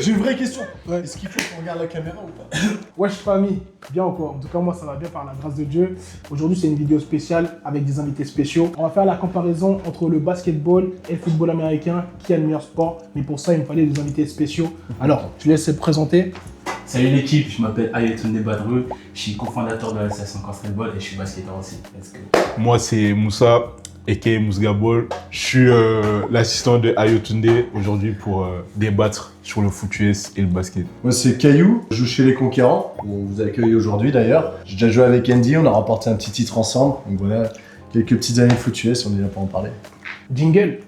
J'ai une vraie question. Ouais. Est-ce qu'il faut qu'on regarde la caméra ou pas? Wesh famille, bien ou quoi? En tout cas moi ça va bien par la grâce de Dieu. Aujourd'hui c'est une vidéo spéciale avec des invités spéciaux. On va faire la comparaison entre le basketball et le football américain, qui a le meilleur sport. Mais pour ça il me fallait des invités spéciaux. Alors je laisse se présenter. Salut l'équipe, je m'appelle Ayotunde Badrou, je suis cofondateur de l'association Basketball et je suis basketteur aussi. Let's go. Moi, c'est Moussa, a.k.a. Mousgabol. Je suis l'assistant de Ayotunde aujourd'hui pour débattre sur le foot US et le basket. Moi, c'est Caillou, je joue chez les Conquérants. On vous accueille aujourd'hui d'ailleurs. J'ai déjà joué avec Andy, on a remporté un petit titre ensemble. Donc voilà, quelques petites années de foot US, on est là pour en parler. Jingle.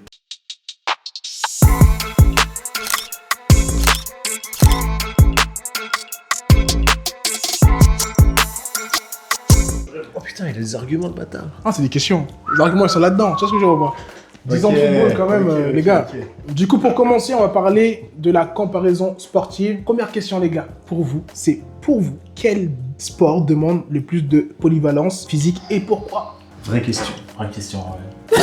Oh putain, il a des arguments de bâtard. Ah c'est des questions. Les arguments ils sont là-dedans, tu vois ce que je veux voir. 10 ans de football quand même les gars. Du coup pour commencer on va parler de la comparaison sportive. Première question les gars, pour vous, c'est pour vous, quel sport demande le plus de polyvalence physique et pourquoi? Vraie question. Vraie question, ouais.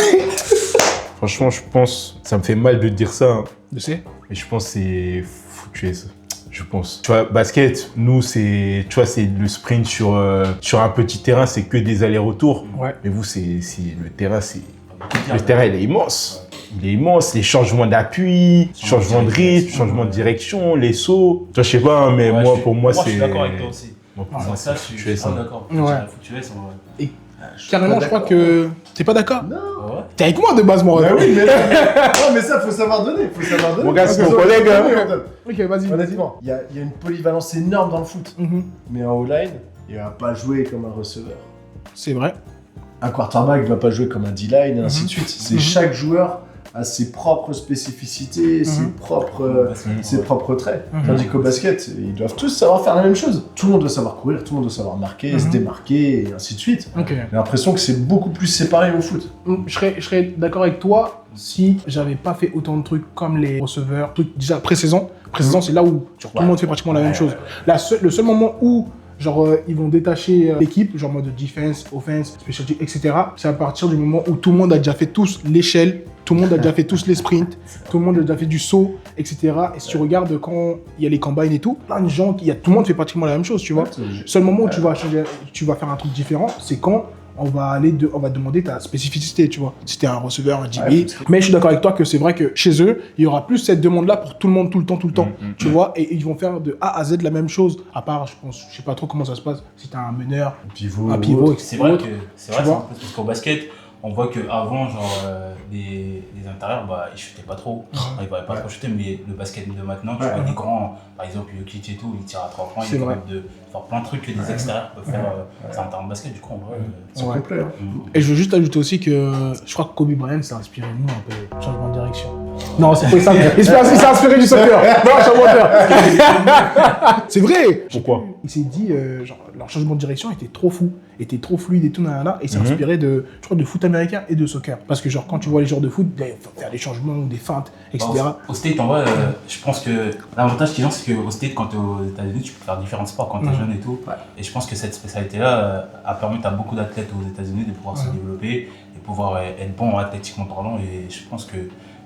Franchement, je pense, ça me fait mal de dire ça, hein, Je sais. mais je pense que c'est foot US. Je pense. Tu vois, basket, nous, c'est le sprint sur un petit terrain, c'est que des allers-retours. Ouais. Mais vous, le terrain, il est immense. Il est immense, les changements d'appui, changements de rythme, changements de direction, les sauts. Toi, je sais pas, hein, mais Ouais, moi, pour moi, je c'est... suis d'accord avec toi aussi. Moi, pour Sur moi, ça, c'est je foot suis US. pas hein. d'accord. Ouais. Foot US, on va... Et carrément je crois que... T'es pas d'accord? Non. Ah ouais. T'es avec moi de base moi. Bah oui, mais non, mais ça, faut savoir donner. Mon gars, c'est Ok, mon collègue, hein. on donne. Ok vas-y. Honnêtement, il y a une polyvalence énorme dans le foot. Mhm. Mais en O-line, il va pas jouer comme un receveur. C'est vrai. Un quarterback ne va pas jouer comme un D-line, et ainsi Mhm. de suite. C'est Mhm. chaque joueur a ses propres spécificités, ses Mhm. propres traits. Mhm. Tandis qu'au basket, ils doivent tous savoir faire la même chose. Tout le monde doit savoir courir, tout le monde doit savoir marquer, se Mhm. démarquer, et ainsi de suite. Ok. J'ai l'impression que c'est beaucoup plus séparé au foot. Je serais d'accord avec toi si j'avais pas fait autant de trucs comme les receveurs. Trucs déjà pré-saison. Pré-saison, c'est là où tout le monde fait pratiquement la même chose. Le seul moment où genre ils vont détacher l'équipe, genre mode defense, offense, specialty, etc. C'est à partir du moment où tout le monde a déjà fait tous l'échelle, tout le monde a déjà fait tous les sprints, tout le monde a déjà fait du saut, etc. Et si tu regardes quand il y a les combines et tout, plein de gens, tout le monde fait pratiquement la même chose, tu vois. Le seul moment où tu vas changer, tu vas faire un truc différent, c'est quand on va demander ta spécificité, tu vois. Si t'es un receveur, un DB. Ouais, Mais je suis d'accord avec toi que c'est vrai que chez eux, il y aura plus cette demande-là pour tout le monde, tout le temps, tu vois. Et ils vont faire de A à Z la même chose. À part, je sais pas trop comment ça se passe. Si t'as un meneur, un pivot, etc. C'est vrai que c'est Tu un vois. peu parce qu'au basket, on voit qu'avant, genre, les intérieurs, bah, ils shootaient pas trop. Ils ne pouvaient pas trop shooter, mais le basket de maintenant, tu vois, des grands, par exemple, Jokic et tout, ils tirent à 3 points, C'est ils vrai. peuvent de faire plein de trucs que des extérieurs peuvent faire. C'est un terrain de basket, du coup, en vrai. C'est Ouais. complet. Hein. Et je veux juste ajouter aussi que je crois que Kobe Bryant s'est inspiré de nous un peu, changement de direction. Non, c'est pas ça. Il s'est inspiré du soccer. Non, je suis un menteur. C'est vrai. Pourquoi? Il s'est dit, genre, leur changement de direction était trop fou, était trop fluide et tout, nanana, et il s'est inspiré de, je crois, de foot américain et de soccer. Parce que, genre, quand tu vois les joueurs de foot, ils vont faire des changements ou des feintes, etc. Au State, en vrai, je pense que l'avantage qu'ils ont, c'est qu'au State, quand tu es aux États-Unis, tu peux faire différents sports quand tu es jeune et tout. Et je pense que cette spécialité-là a permis à beaucoup d'athlètes aux États-Unis de pouvoir se développer et pouvoir être bons athlétiquement parlant. Et je pense que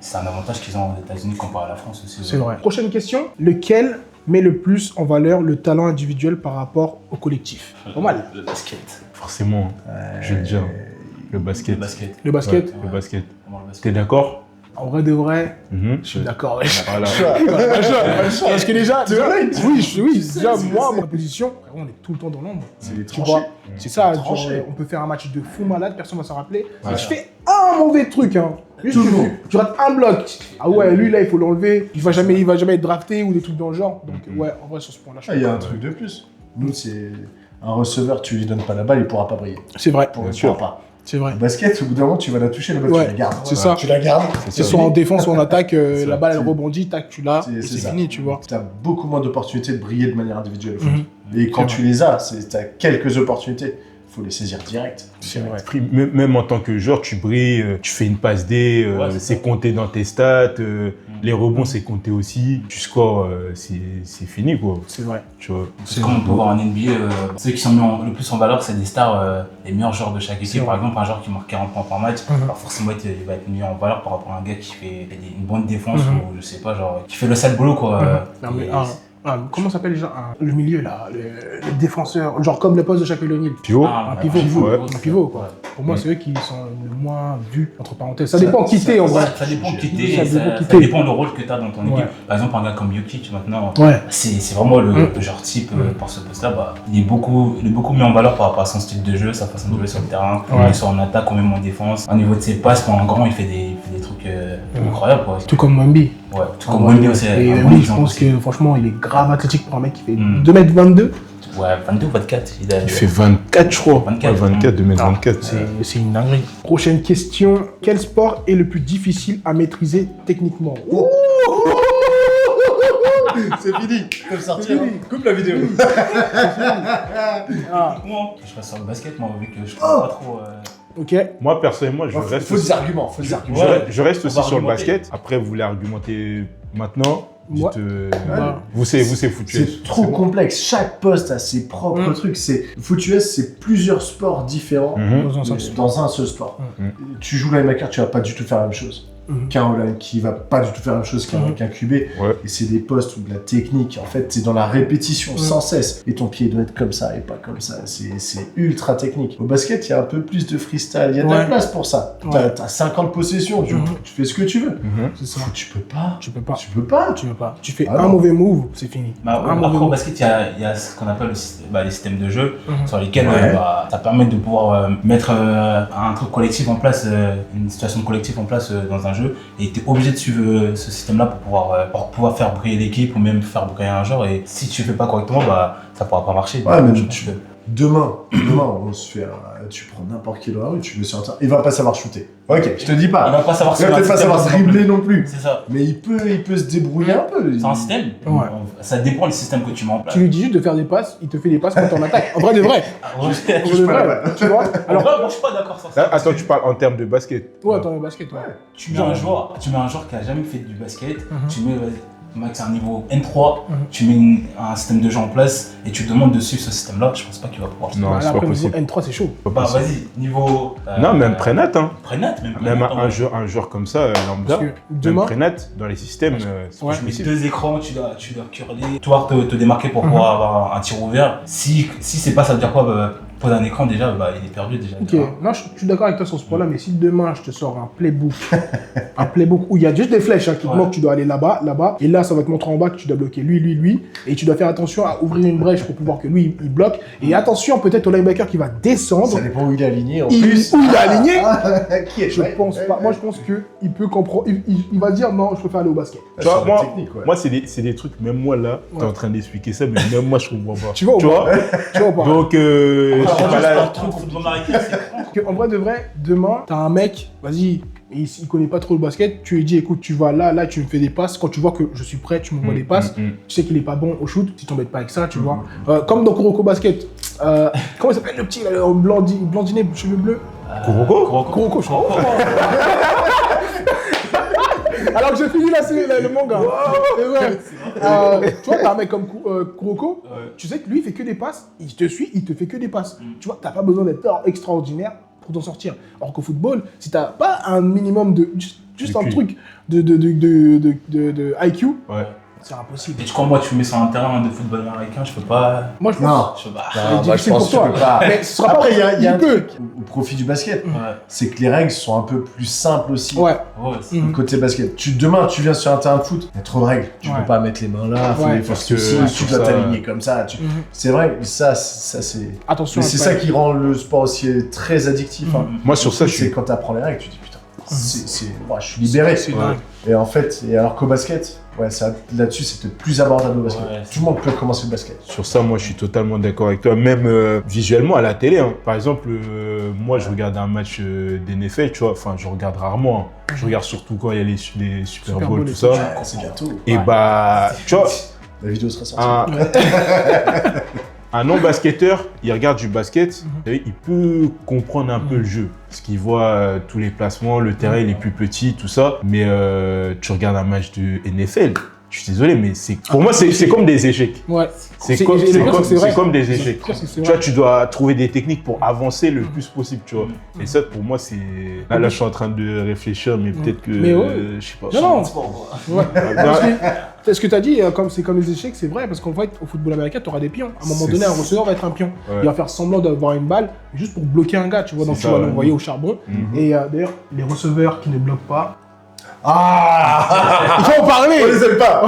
c'est un avantage qu'ils ont aux États-Unis comparé à la France aussi. C'est vrai. Prochaine question. Lequel met le plus en valeur le talent individuel par rapport au collectif? Pas mal. Le basket. Forcément, je vais le dire. Le basket. Le basket. Le basket. Ouais, le basket. Vraiment, le basket. T'es d'accord? En vrai de vrai, Mhm. je suis d'accord. Ouais. Voilà. Parce que déjà, oui, déjà, c'est moi, vrai. ma position, on est tout le temps dans l'ombre. C'est les Tu tranchées. vois, c'est ça, genre, Tranché. on peut faire un match de fou malade, personne va s'en rappeler. Ouais. Si tu fais un mauvais truc, hein, juste Toujours. tu rates un bloc, ah ouais, lui là, il faut l'enlever, il va jamais être drafté ou des trucs dans le genre. Donc, ouais, en vrai, sur ce point-là, je Ah, suis il y a un d'accord. truc de plus. Nous, c'est un receveur, tu lui donnes pas la balle, il pourra pas briller. C'est vrai, Il sûr. pourra pas. c'est vrai. Au basket, au bout d'un moment, tu vas la toucher, la balle, Ouais, tu la gardes. c'est ça. Tu la gardes. C'est soit en défense ou en attaque, C'est la ça. balle elle rebondit, tac, tu l'as, et c'est ça. fini, tu vois. Tu as beaucoup moins d'opportunités de briller de manière individuelle au foot. Mhm. Et quand C'est tu les as, tu as quelques opportunités. faut les saisir direct. C'est vrai. Même en tant que joueur, tu brilles, tu fais une passe D, c'est compté dans tes stats, les rebonds c'est compté aussi, tu scores, c'est fini quoi. C'est vrai. Tu vois. C'est comme on peut voir en NBA, ceux qui sont mis le plus en valeur, c'est des stars, les meilleurs joueurs de chaque équipe. Par exemple, un joueur qui marque 40 points par match, alors forcément il va être mis en valeur par rapport à un gars qui fait une bonne défense ou je sais pas, genre qui fait le sale boulot quoi. Non, mais, comment s'appelle déjà le milieu là, le défenseur, genre comme le poste de Shaquille O'Neal. Pivot. Un pivot, ouais. un pivot quoi. Pour moi, c'est eux qui sont le moins vus, entre parenthèses. Ça dépend qui t'es en vrai. Ça dépend qui t'es, Ça ça dépend dépend le rôle que tu as dans ton équipe. Ouais. Par exemple, un gars comme Jokic maintenant, Ouais. c'est vraiment le genre type pour ce poste-là. Bah, il est beaucoup mis en valeur par rapport à son style de jeu, sa façon de jouer sur le terrain, Ouais. soit en attaque ou même en défense. Au niveau de ses passes, quand en grand, il fait des trucs incroyables. Quoi. Tout comme Wemby. Ouais, tout comme Wemby aussi. Et un bon Wemby, je exemple pense aussi. que franchement, il est grave athlétique pour un mec qui fait 2m22. Ouais, 22 ou 24. Il fait 24 je crois. 24. Ouais, 24, 2m24. C'est une dinguerie. Prochaine question. Quel sport est le plus difficile à maîtriser techniquement? C'est fini. Faut le sortir. Coupe la vidéo. Moi, je reste sur le basket, moi, vu que je connais pas trop. Ok. Moi personnellement, je reste. Faut des arguments. Faut des arguments. Je reste aussi va sur le argumenter. basket. Après, vous voulez argumenter maintenant. Moi- Vous c'est foutu. C'est trop complexe. Chaque poste a ses propres trucs. Foot US, c'est plusieurs sports différents Dans un seul sport. dans un seul sport. Tu joues linebacker, tu vas pas du tout faire la même chose qu'un O-line, qui va pas du tout faire la même chose qu'un QB. Ouais. Et c'est des postes où de la technique, en fait, c'est dans la répétition sans cesse. Et ton pied doit être comme ça et pas comme ça. C'est ultra technique. Au basket, il y a un peu plus de freestyle. Il y a de la place pour ça. Ouais. T'as 50 possessions, tu fais ce que tu veux. C'est ça. Tu peux pas. Tu peux pas. Tu peux pas. Tu veux pas. Tu fais Ah un non. mauvais move, c'est fini. Bah, Un mauvais après, au move. basket, il y a ce qu'on appelle les systèmes de jeu, sur lesquels Ouais. ça permet de pouvoir mettre un truc collectif en place, une situation collective en place dans un jeu. Et tu es obligé de suivre ce système-là pour pouvoir faire briller l'équipe ou même faire briller un joueur. Et si tu fais pas correctement, bah, ça pourra pas marcher. Ouais, Donc, mais je pense que- Demain, on se fait tu prends n'importe qui dans la rue, tu veux sur un terrain, il va pas savoir shooter. Ok, je te dis Il pas. va pas savoir Il va peut-être pas savoir dribbler non plus. C'est ça. Mais il peut se débrouiller un peu. C'est un système. Ouais. Ça dépend du système que tu mets en place. Tu lui dis juste de faire des passes, il te fait des passes quand t'es en attaque. En vrai de vrai. En vrai de vrai. Tu vois? Alors, Alors, moi, je suis pas d'accord sur ça. Là, attends, tu parles en termes de basket. toi, t'es en basket, ouais. Tu mets un joueur qui a jamais fait du basket, tu mets max un niveau N3, tu mets un système de jeu en place et tu demandes de suivre ce système-là, je pense pas qu'il va pouvoir. Non, Bah, c'est là, pas après, niveau possible. N3, c'est chaud. Bah vas-y, niveau. Non, même Prénat, hein. Prénat, Même un joueur comme ça, lambda, Parce que même demain, Prénat, dans les systèmes, c'est Ouais. pas Tu mets possible. 2 écrans, tu dois curler, pouvoir te démarquer pour pouvoir avoir un tir ouvert. Si c'est pas, ça veut dire quoi pour un écran déjà, bah, il est perdu déjà. ok, non, je suis d'accord avec toi sur ce point-là, mais si demain je te sors un playbook où il y a juste des flèches qui te Ouais. montrent que tu dois aller là-bas, et là ça va te montrer en bas que tu dois bloquer lui, et tu dois faire attention à ouvrir une brèche pour pouvoir que lui il bloque, et attention peut-être au linebacker qui va descendre, Ça dépend où il est aligné en où plus. il est aligné. Qui est Je pense pas, moi je pense qu'il peut comprendre, il va dire non, je préfère aller au basket. Tu vois, moi, technique, ouais. moi c'est des trucs, même moi là, t'es Ouais. en train d'expliquer ça, mais même moi je comprends pas. Tu vois ou pas? Tu vois ou pas? Donc, je sais pas là. En vrai de vrai, demain, t'as un mec, vas-y, il connaît pas trop le basket, tu lui dis écoute, tu vas là, tu me fais des passes, quand tu vois que je suis prêt, tu m'envoies des passes, tu sais qu'il est pas bon au shoot, tu t'embêtes pas avec ça, tu vois. Comme dans Kuroko Basket, comment il s'appelle le petit, là, le blondinet, cheveux bleus? Kuroko, je crois. Alors que j'ai fini le manga. C'est vrai. Tu vois, t'as un mec comme Kuroko, tu sais que lui, il fait que des passes, il te suit, il te fait que des passes. Tu vois, t'as pas besoin d'être extraordinaire pour t'en sortir. Alors qu'au football, si t'as pas un minimum de. Juste un QI. truc de IQ, Ouais. c'est impossible. Et tu crois, moi, tu me mets sur un terrain de football américain, je peux pas. Moi, je pense. Non. Je peux pas. Non, C'est bah, je difficile pense pour que toi. tu peux pas. Mais ce sera Après, pas. il y a un peut. truc au profit du basket, Ouais. c'est que les règles sont un peu plus simples aussi. Ouais. Ouais, c'est- Côté basket. Demain, tu viens sur un terrain de foot, il y a trop de règles. Tu Ouais. peux pas mettre les mains là, faut Ouais. les faire Parce que, ceci, ouais, tu sur dois ça, t'aligner comme ça. C'est vrai, ça c'est. Attention. Mais c'est après. ça qui rend le sport aussi très addictif. hein. Moi sur ça, je C'est suis. quand tu apprends les règles, tu te dis putain, moi, je suis libéré. C'est Ouais. dingue. Et en fait, alors qu'au basket, ouais, là-dessus, c'est peut-être plus abordable au basket. Ouais, Tout le monde peut commencer le basket. Sur ça, moi, je suis totalement d'accord avec toi. Même visuellement à la télé. Hein. Par exemple, moi, je regarde un match d'NFL, tu vois. Enfin, je regarde rarement. hein. Je regarde surtout quand il y a les Super Super Bowl, Bowl tout et ça. tout. C'est bientôt. Et bah, tu vois, La vidéo sera sortie. un, Un non-basketteur, il regarde du basket, et il peut comprendre un peu le jeu. Parce qu'il voit tous les placements, le terrain il est plus petit, tout ça. Mais tu regardes un match de NFL, je suis désolé, mais pour moi, c'est comme des échecs. Ouais. C'est comme des échecs. Tu vois, tu dois trouver des techniques pour avancer le plus possible, tu vois. Et ça, pour moi, c'est... Là, je suis en train de réfléchir, mais peut-être que... Mais je sais pas. Non. Ouais. Ce que tu as dit, c'est comme les échecs, c'est vrai, parce qu'en fait, au football américain, tu auras des pions. À un moment donné, un receveur va être un pion. Ouais. Il va faire semblant d'avoir une balle, juste pour bloquer un gars, tu vois. Donc, tu vas l'envoyer au charbon. Et d'ailleurs, les receveurs qui ne bloquent pas, Ah, il faut en parler. on les aime pas.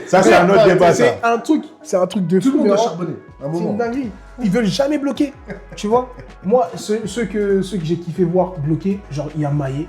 Ça, c'est un autre débat, ça. C'est un truc de Tout fou. le monde mais doit charbonner. Un c'est une moment. dinguerie. Ils veulent jamais bloquer. Tu vois. Moi, ceux que j'ai kiffé voir bloquer, genre il y a Maé,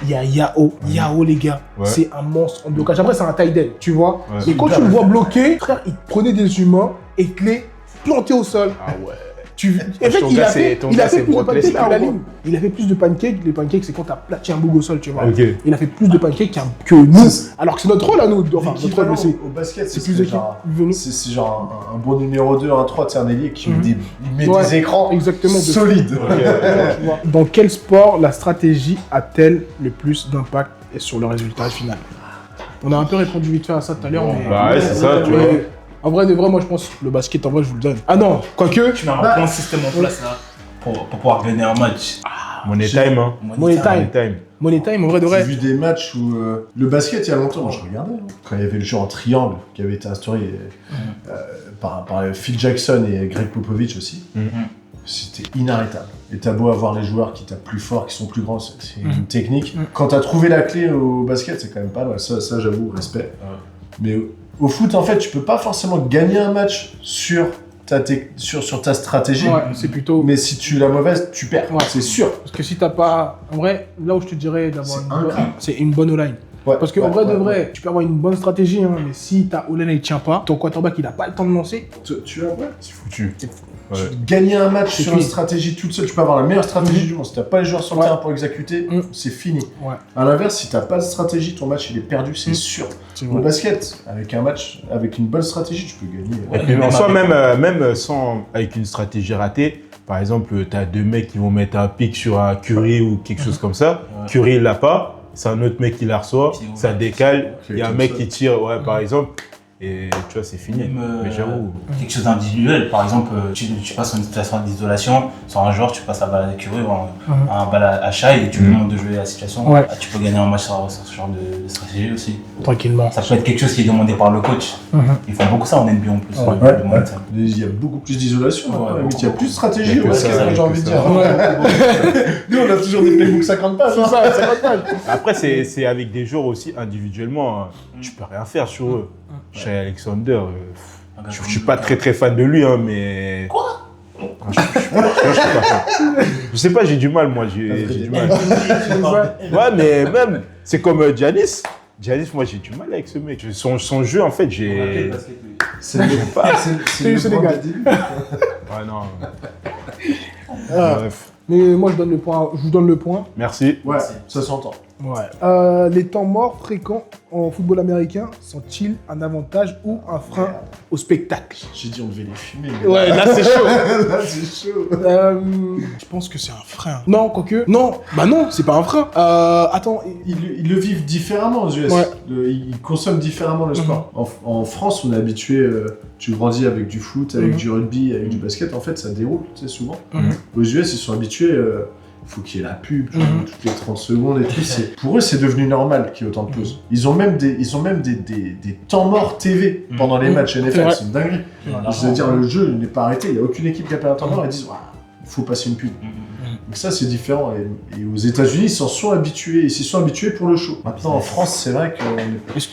il y a Yao. Yao, les gars, c'est un monstre en blocage. Après, c'est un tight end, tu vois. Ouais. Et quand tu le vois bloquer, frère, il prenait des humains et te les plantait au sol. Ah ouais. En fait, il a fait plus de Brock pancakes Lesnar, que la ou quoi? ligne. Il a fait plus de pancakes. Les pancakes, c'est quand t'as plaqué un boug au sol, tu vois. Ok. Il a fait plus de pancakes que nous. Alors que c'est notre rôle à nous. Enfin, notre rôle, mais c'est Au basket, c'est c'est plus genre... venu. C'est genre un bon numéro 2, un 3, c'est un ailier qui met met Ouais, des écrans exactement, de- solides. Tu vois. Dans quel sport la stratégie a-t-elle le plus d'impact et sur le résultat final? On a un peu répondu vite fait à ça tout à l'heure, mais... Bah ouais, c'est ça, tu vois. En vrai, de vrai, moi je pense le basket, en vrai, je vous le donne. Ah non, quoique... Tu mets un bon système en place là pour pouvoir gagner un match. Money time, hein. Money time. Money time. Money time, en vrai, de J'ai vrai. vu des matchs où le basket, il y a longtemps, moi je regardais, hein, quand il y avait le jeu en triangle qui avait été instauré par Phil Jackson et Greg Popovich aussi, c'était inarrêtable. Et t'as beau avoir les joueurs qui tapent plus fort, qui sont plus grands, c'est une technique. Quand t'as trouvé la clé au basket, c'est quand même pas mal. Ça j'avoue, respect. Mais au foot, en fait, tu peux pas forcément gagner un match sur ta stratégie. Ouais, c'est plutôt... Mais si tu l'as mauvaise, tu perds, Ouais. c'est sûr. Parce que si t'as pas... En vrai, là où je te dirais d'avoir c'est une bonne O-line. Ouais, Parce qu'en ouais, vrai, de ouais, vrai, tu peux avoir une bonne stratégie, hein, mais si ta O-line elle tient pas, ton quarterback il a pas le temps de lancer, Tu as C'est foutu. Ouais. gagner un match C'est sur fini. une stratégie toute seule, tu peux avoir la meilleure stratégie du monde. Si t'as pas les joueurs sur le terrain pour exécuter, c'est fini. Ouais. À l'inverse, si t'as pas de stratégie, ton match il est perdu, c'est sûr. c'est Au vrai. basket, avec un match, avec une bonne stratégie, tu peux gagner. Et puis en soi, même sans, avec une stratégie ratée, par exemple, tu as deux mecs qui vont mettre un pic sur un Curry ou quelque chose comme ça. Curry, il l'a pas. C'est un autre mec qui la reçoit. Ça décale. Il y a un mec qui tire, par exemple. Et tu vois, c'est fini. Même, Mais j'avoue. quelque chose d'individuel, par exemple, tu passes en une situation d'isolation, sur un joueur, tu passes la balle à Curry ou un balle à Shai et tu lui demandes de jouer la situation. Ouais. Ah, tu peux gagner un match sur ce genre de stratégie aussi. Tranquillement. Ça peut être quelque chose qui est demandé par le coach. Ils font beaucoup ça en NBA en plus. Ouais. Il y a beaucoup plus d'isolation. Ouais, Il y a plus de stratégie Il y a au que basket, ça, j'ai envie de dire. Ouais. Nous, on a toujours des playbooks 50 pages. C'est ça, c'est pas mal. Après, c'est avec des joueurs aussi individuellement. Tu peux rien faire sur eux. Shai Alexander, je suis pas très fan de lui, hein, mais. Quoi? Je suis pas fan. Je sais pas, j'ai du mal, moi. J'ai du mal. Ouais, mais même, c'est comme Giannis. Giannis, moi, j'ai du mal avec ce mec. Son jeu, en fait, j'ai. C'est le les point gars. des débuts. Ouais, non. Bref. Mais moi je vous donne le point. Merci. Ouais, ça s'entend. Ouais. Les temps morts fréquents en football américain sont-ils un avantage ou un frein au spectacle? J'ai dit on devait les fumer. Ouais, là c'est chaud. Là, c'est chaud. Je pense que c'est un frein. Non, quoique. Non, bah non, c'est pas un frein. Attends. Ils le vivent différemment aux US. Ouais. Ils consomment différemment le sport. En France, on est habitué, tu grandis avec du foot, avec du rugby, avec du basket, en fait ça déroule, tu sais, souvent. Aux US, ils sont habitués, il faut qu'il y ait la pub, tu vois, toutes les 30 secondes et tout. Pour eux, c'est devenu normal qu'il y ait autant de pauses. Ils ont même des temps morts TV pendant les matchs NFL, c'est une dinguerie. C'est-à-dire, le jeu n'est pas arrêté, il n'y a aucune équipe qui appelle un temps mort et disent il faut passer une pub. Donc ça, c'est différent. Et aux États-Unis, ils s'en sont habitués. Ils s'y sont habitués pour le show. Maintenant, en France, c'est vrai que...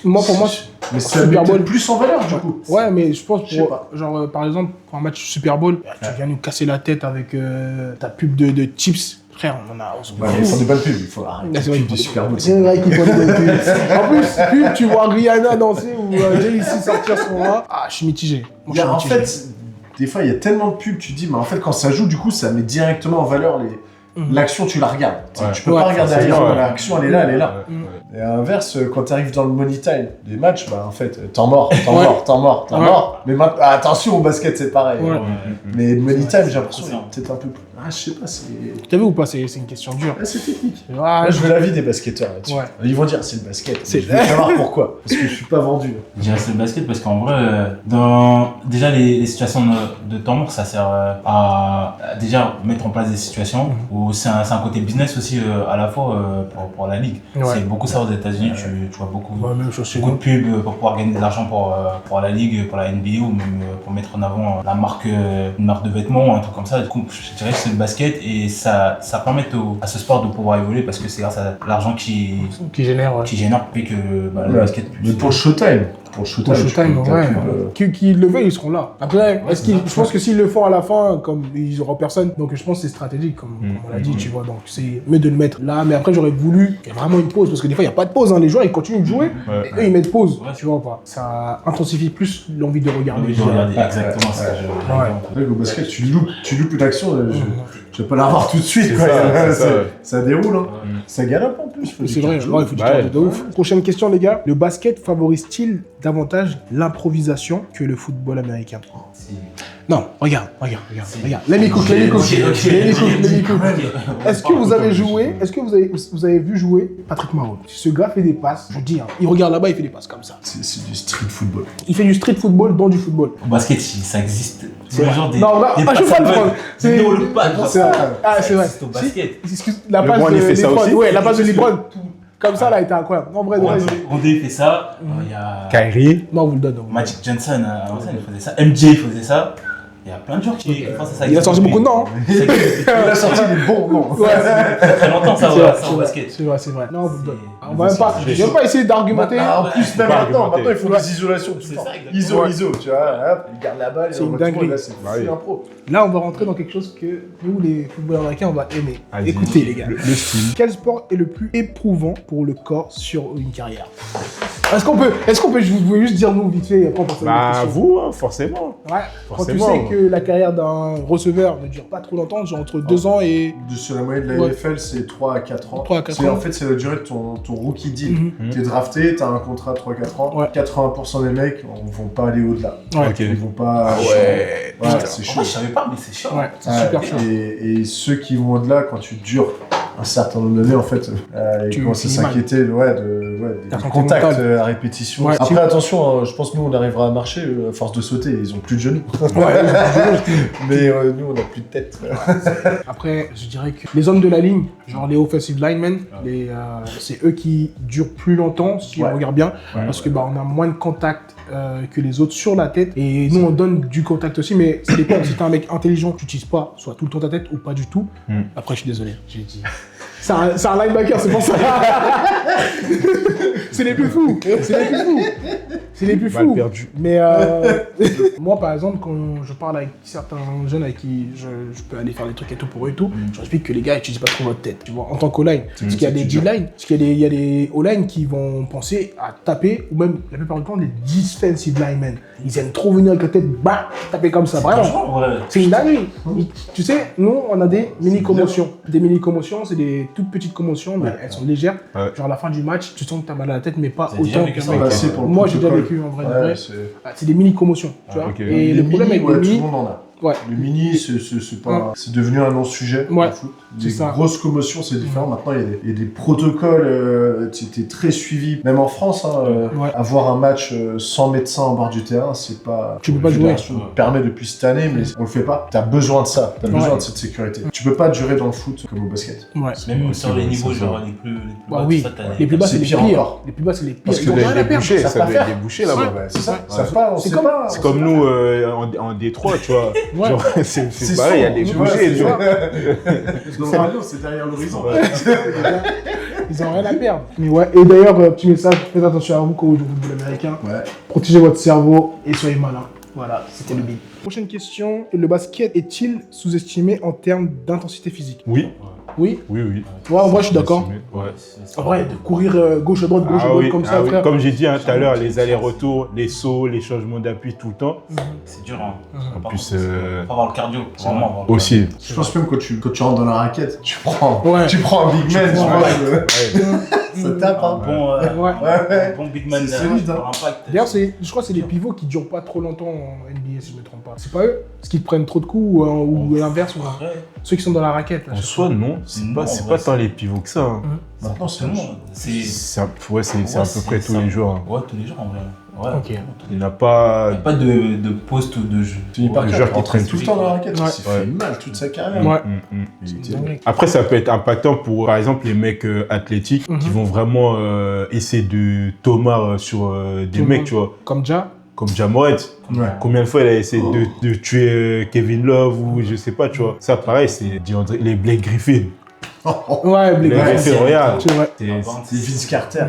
Moi, pour moi, mais ça Super met Bowl peut-être plus en valeur, du coup. ouais, mais je pense Je sais pas. genre par exemple pour un match Super Bowl, tu viens nous casser la tête avec ta pub de chips. Frère, on se Ouais, ils font des bonnes pubs. Il faut arrêter c'est vrai, pub des Super Bowl. C'est vrai qu'ils font des bonnes pubs. En plus, pub, tu vois Rihanna danser ou Jay-Z sortir son rat. Ah, je suis mitigé. Moi, je suis En mitigé. fait, des fois, il y a tellement de pubs, tu te dis, mais en fait, quand ça joue, du coup, ça met directement en valeur l'action, tu la regardes. Ouais. Tu peux Ouais, pas regarder c'est ailleurs. vrai. L'action, elle est là, elle est là. Et à l'inverse, quand t'arrives dans le money time des matchs, bah en fait, temps mort. Mais attention, au basket, c'est pareil. Ouais. Mais le money time, j'ai c'est l'impression ça. peut-être un peu plus. Ah, je sais pas, c'est. T'as vu ou pas? C'est une question dure. Ah, c'est technique. Ouais, Moi, je veux l'avis des basketteurs là-dessus. Ouais. Ils vont dire c'est le basket. C'est- Je vais savoir pourquoi. Parce que je suis pas vendu. Je dirais c'est le basket parce qu'en vrai, dans déjà les situations de temps mort, ça sert à déjà mettre en place des situations où c'est un côté business aussi à la fois pour la ligue. Ouais. C'est beaucoup ça aux États-Unis, tu vois beaucoup, Ouais, même chose chez beaucoup nous. de pubs pour pouvoir gagner de l'argent pour la ligue, pour la NBA ou même pour mettre en avant la marque, une marque de vêtements ou un truc comme ça. Du coup, je dirais que c'est le basket et ça permet à ce sport de pouvoir évoluer parce que c'est grâce à l'argent qui génère. Ouais. génère fait que le Ouais. basket Mais pour le Showtime. Pour le Pour Showtime, tu peux- ouais. t'as pu, Qui le veulent, ils seront là. Après, je pense que s'ils le font à la fin, comme ils auront personne, donc je pense que c'est stratégique, comme on l'a dit, tu vois. Donc c'est mieux de le mettre là. Mais après, j'aurais voulu qu'il y ait vraiment une pause, parce que des fois, il n'y a pas de pause. Hein. Les joueurs, ils continuent de jouer, Ouais. et eux, ils mettent pause. Ouais. Tu vois pas. Ça intensifie plus l'envie de regarder. Oui, je regardais exactement ce que je Ouais. C'est vrai qu'au basket, tu loupes une action, je vais pas la voir tout de suite. C'est quoi. ça, c'est ça, ouais. Ça déroule, hein. Ça galope en plus. C'est vrai, ouais, il faut du Bah temps de ouf. Prochaine question, les gars. Le basket favorise-t-il davantage l'improvisation que le football américain? Non, regarde. Let me cook. Est-ce que vous avez joué, est-ce que vous avez vu jouer Patrick Mahone? Ce gars fait des passes, je vous dis, hein, il regarde là-bas, il fait des passes comme ça. C'est du street football. Il fait du street football dans du football. Au basket, ça existe. C'est vrai. Genre des, Non, là, des je veux pas le prendre. C'est Non, le pas, c'est vrai. Ah, c'est vrai. existe au basket. La Le passe Bron, de il fait ça LeBron, aussi ouais, la passe de LeBron, comme ça, là, était incroyable. Non, en vrai, de vrai, Rondé fait ça. Il y a Kyrie. non, on vous le donne. Magic Johnson, il faisait ça. MJ faisait ça. Il y a plein de joueurs qui font ça. Il a sorti beaucoup de noms. Hein. Ça existe Il a sorti des bons noms. Ouais, depuis très longtemps, ça, c'est vrai, ça au basket. c'est vrai. Non, on vous le donne. C'est- On va même pas, je vais même pas essayer d'argumenter. En plus, même pas maintenant, argumenter. ils font des isolations tout C'est le temps. ça, exactement. ISO, tu vois, hop, ils gardent la balle, C'est ils une envoient tout, dinguerie. et là, c'est Bah oui. l'impro. Là, on va rentrer dans quelque chose que nous, les footballeurs américains, on va aimer. Vas-y. Écoutez, les gars. Le style. Quel sport est le plus éprouvant pour le corps sur une carrière? Est-ce qu'on peut, vous pouvez juste dire nous vite fait, et après on passe à Bah, la question. vous, hein, forcément. Ouais. Quand tu Forcément. sais que la carrière d'un receveur ne dure pas trop longtemps, genre entre 2 ans et... Sur la moyenne de la Ouais. NFL, c'est 3 à 4 ans. 3 à 4 C'est- ans. En fait, c'est la durée de ton rookie deal. Mhm. T'es drafté, t'as un contrat de 3-4 ans. Ouais. 80% des mecs ne vont pas aller au-delà. Ouais. Ok. Ils vont pas. Ouais. Ouais, Putain. c'est En chaud. vrai, je savais pas, mais c'est chiant. Ouais, c'est Ouais, super chaud. et ceux qui vont au-delà, quand tu dures un certain nombre d'années, en fait, ils Tu commencent à finis mal. s'inquiéter Ta des santé contacts mentale. à répétition. Ouais. Après, attention, je pense que nous, on arrivera à marcher à force de sauter. Ils ont plus de genoux. Ouais, Mais nous, on a plus de tête. après, je dirais que les hommes de la ligne, genre les offensive linemen, c'est eux qui durent plus longtemps, si Ouais. on regarde bien, parce que bah, on a moins de contact que les autres sur la tête. Et nous, on donne du contact aussi, mais ça dépend. Si t'es un mec intelligent, tu n'utilises pas soit tout le temps ta tête ou pas du tout. Après, je suis désolé, j'ai dit. C'est un linebacker, c'est pour ça. C'est les plus fous. C'est les plus Mal fous. perdu. Mais moi, par exemple, quand je parle avec certains jeunes avec qui je peux aller faire des trucs et tout pour eux et tout, je leur explique que les gars n'utilisent pas trop votre tête, tu vois, en tant qu'O-line. Parce qu'il y a des D-line, parce qu'il y a des O-line qui vont penser à taper, ou même la plupart du temps, les defensive linemen. Ils aiment trop venir avec la tête, bah, taper comme ça, vraiment. Franchement, ouais. C'est une dinguerie. Tu sais, nous, on a des mini-commotions. Des mini-commotions, c'est des toutes petites commotions, mais elles sont légères. Ouais. Genre, à la fin du match, tu sens que t'as mal à la tête, mais pas Vous avez déjà autant vécu qu'un ça, mec. ouais. Passer pour le Moi, j'ai déjà protocole. vécu, en vrai, de Ouais, vrai. c'est- C'est des mini-commotions, tu vois. ok. Et Les le problème mini, avec ouais, les tout le mini, monde en a. ouais. Le mini, c'est pas, c'est devenu un non-sujet Ouais, dans le foot. c'est Les ça. grosses commotions, c'est différent. Maintenant, il y a des protocoles, c'était très suivi. Même en France, hein, Ouais. avoir un match sans médecin en bord du terrain, c'est pas. Tu peux pas la jouer. fédération le permet depuis cette année, mais on le fait pas. T'as besoin de ça. T'as besoin Ouais. de cette sécurité. Tu peux pas durer dans le foot comme au basket. Ouais. Même sur les c'est niveaux, ça. genre les plus Bah bas, oui, tout ça, t'as les plus bas, c'est c'est les pire pires. encore. Les plus bas, c'est les pires. Parce que Ils ont rien à perdre. déboucher, ça ça va doit faire. être débouché là-bas. Ouais, c'est ça. Ouais. Ça pas, on C'est sait comme- pas. C'est comme nous en Détroit, tu vois. Ouais. Genre, c'est C'est pareil, il y a sombre, des tu vois, bouchées, c'est tu vois. Dans le radio, c'est derrière l'horizon. Ils ont rien à perdre. Mais ouais, et d'ailleurs, petit message, faites attention à vous quand vous jouez au football américain. Ouais. Protégez votre cerveau et soyez malin. Voilà, c'était le big. Prochaine question, le basket est-il sous-estimé en termes d'intensité physique? Oui. Oui. Oui, oui. Ouais, moi je suis d'accord. Ouais. En vrai, de courir gauche à droite, comme ça, frère. Comme j'ai dit tout à l'heure, les allers-retours, les sauts, les changements d'appui tout le temps. C'est dur, hein. En plus, faut avoir le cardio, vraiment. aussi. Je pense même quand tu rentres dans la raquette, tu prends un big man, tu prends- vois, Ouais. ça tape, hein. Bon big man C'est solide, hein. pour l'impact. D'ailleurs, je crois que c'est des pivots qui durent pas trop longtemps en NBA, si je me trompe pas. C'est pas eux? Parce qu'ils te prennent trop de coups ou l'inverse, ou ceux qui sont dans la raquette. Là, En soi, non. C'est pas tant les pivots que ça. hein. Maintenant, c'est bon. C'est à peu près tous les jours. hein. Ouais, tous les jours en vrai. Ouais. Ok. Il n'y a pas. Il n'y a pas de poste ou de jeu. Tony Parker, joueur qui qui entraîne traîne tout le temps dans la raquette, Ouais. il s'est fait mal toute sa carrière. Ouais. Il était- Dingue. Après, ça peut être impactant pour, par exemple, les mecs athlétiques qui vont vraiment essayer de tomar sur des Tout le mecs, monde. tu vois, Comme Ja. comme Ja Morant. Ouais. Combien de fois il a essayé de tuer Kevin Love ou je sais pas, tu vois. Ça, pareil, c'est les Blake Griffin. Ouais, Blake Les Griffin. Griffin, regarde. C'est vrai. C'est Vince Carter.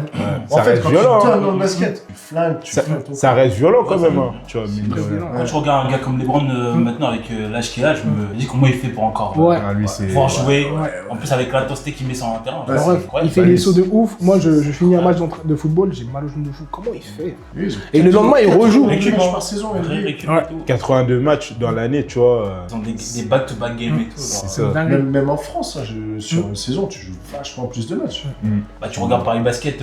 Ça En fait, reste quand violent. tu hein. turns dans le basket, tu flingues, tu flingues ton Ça reste violent quand Ouais, même, hein, tu vois. mine de très rien. violent. Quand tu regardes un gars comme LeBron maintenant avec l'âge qu'il a, je me dis comment il fait pour encore Ouais. Ah, lui, c'est. pouvoir jouer. Ouais. En plus avec l'intensité qu'il met sur un terrain. Ouais, c'est Bref, incroyable. il fait Ouais, des il- sauts de ouf. Moi, je finis un match de football, j'ai mal au genou de fou. Comment il fait? Oui, ils ont Et le lendemain, il rejoue. 80 matchs par saison, Vrai NBA. récup Ouais. et tout. 82 matchs dans l'année, tu vois. Ils ont des back-to-back games et tout. C'est genre. ça. Dingue. Même en France, hein, sur une saison, tu joues vachement plus de matchs. Bah, tu regardes Paris Basket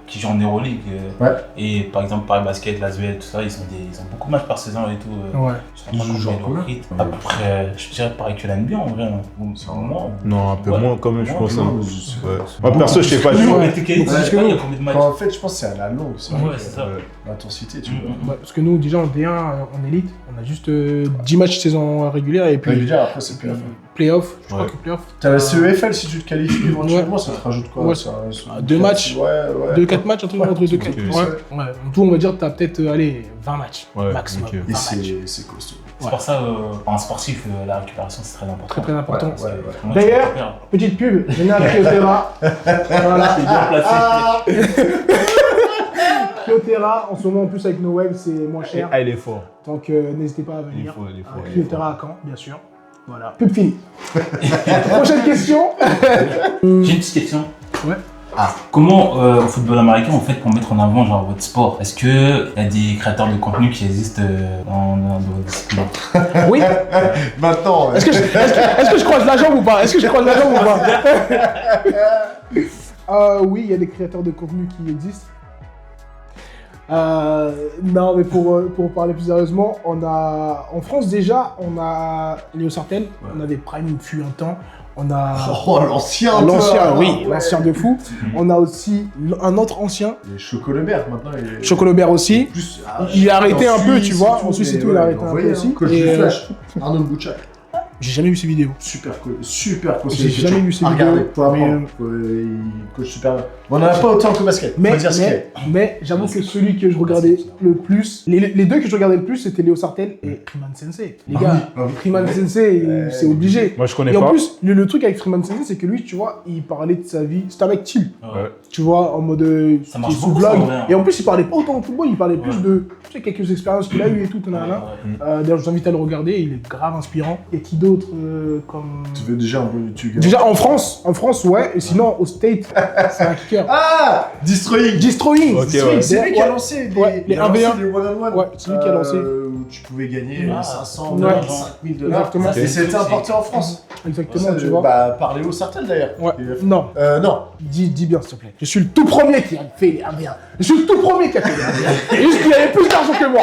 qui joue en Euroleague. Ouais. Et par exemple Paris Basket, l'Asvel, tout ça, ils ont beaucoup de matchs par saison et tout. Ouais. Ils sont en train de Ils jouent combler genre leur rythme. À peu près, je dirais pareil que l'NBA en vrai. hein. Ou c'est moins. Non, un peu Ouais. moins quand même, je Ouais, pense. Non, hein. mais je- Ouais. Moi, perso, je sais pas. Ouais. tu vois. Mais t'es qualifié, Ouais. je sais pas, il y a combien de matchs. En fait, je pense que c'est à la longue, c'est vrai Ouais, que c'est ça. l'intensité, tu Mm, vois. mm. Ouais, parce que nous, déjà en D1, en élite, on a juste 10 matchs de saison régulière et puis Régulière, après, c'est plus. playoff. Je crois Ouais. que playoff. T'as la CEFL si tu te qualifies éventuellement, ça te rajoute quoi Ouais. ça, 2 matchs. Ouais, ouais. 2-4 matchs, un truc entre 2 4. ok. Ouais. Ouais. En tout, on va dire que t'as peut-être, allez, 20 matchs. Ouais, maximum. ok. 20 Et matchs. c'est costaud. C'est pour ça, en sportif, la récupération c'est très important. Très très important. Ouais, ouais. Comment tu D'ailleurs, récupères petite pub, Général Kyotera. Voilà. C'est bien placé. Kyotera, en ce moment en plus avec No Web, c'est moins cher. Ah, il est fort. Donc n'hésitez pas à Il est venir. fort, il est fort. Kyotera à Caen, bien sûr. Voilà. Pub fini. Prochaine question. J'ai une petite question. Ouais. Comment au football américain vous faites pour mettre en avant genre votre sport? Est-ce qu'il y a des créateurs de contenu qui existent dans votre discipline? Oui. Maintenant, Est-ce que je croise la jambe ou pas? Oui, il y a des créateurs de contenu qui existent. Non, mais pour parler plus sérieusement, en France déjà, on a Léo Sartel, on avait Prime fut un temps, on a oh, l'ancien, l'ancien de fou, on a aussi un autre ancien, Les Chocolobert, maintenant. Il est Chocolobert aussi. plus. Il a arrêté en un peu, Suisse tu vois, et tout, en Suisse et mais tout, il a ouais, arrêté un envoyé, peu hein. aussi. Coach Et, du Flash, Arnaud Bouchak. J'ai jamais vu ces vidéos. Super conseiller. J'ai jamais vu ces Regardez, vidéos, faut apprendre. mais, Il coach super bien. On n'en a pas autant que basket. Faut dire ce qu'il y a. Mais j'avoue que celui que je regardais le plus, les deux que je regardais le plus, c'était Léo Sartel et Freeman Sensei. Les Ah gars, oui, ah oui. Freeman Sensei, c'est obligé. Moi, je connais Et en pas. plus, le truc avec Freeman Sensei, c'est que lui, tu vois, il parlait de sa vie. C'était un mec chill, Ouais. tu vois, en mode Ça marche sous beaucoup, vlog. ça, en vrai, hein. Et en plus, il parlait pas autant de football, il parlait plus Ouais. de tu sais, quelques expériences qu'il a eues et tout. Nanana. D'ailleurs, je vous invite à le regarder, il est grave inspirant. Et qui d'autre comme. Tu veux déjà un bon YouTube Déjà en France, ouais, et sinon au State, c'est un kicker. Ah Destroying. Destroying! Ok, Destroying, ouais. c'est lui qui a Ouais. lancé Ouais, les il a lancé 1v1. les one-on-one. Ouais, c'est lui qui a lancé. Où tu pouvais gagner Ah, 500 ouais. $, 5000 $. Exactement. Et c'était importé en France. Exactement, Ça, tu vois. Bah, par Léo Sartel d'ailleurs. Ouais. Il a fait- Non, Non. dis bien s'il te plaît. Je suis le tout premier qui a fait les 1v1. Je suis le tout premier qui a fait les 1v1. Et juste qu'il avait plus d'argent que moi.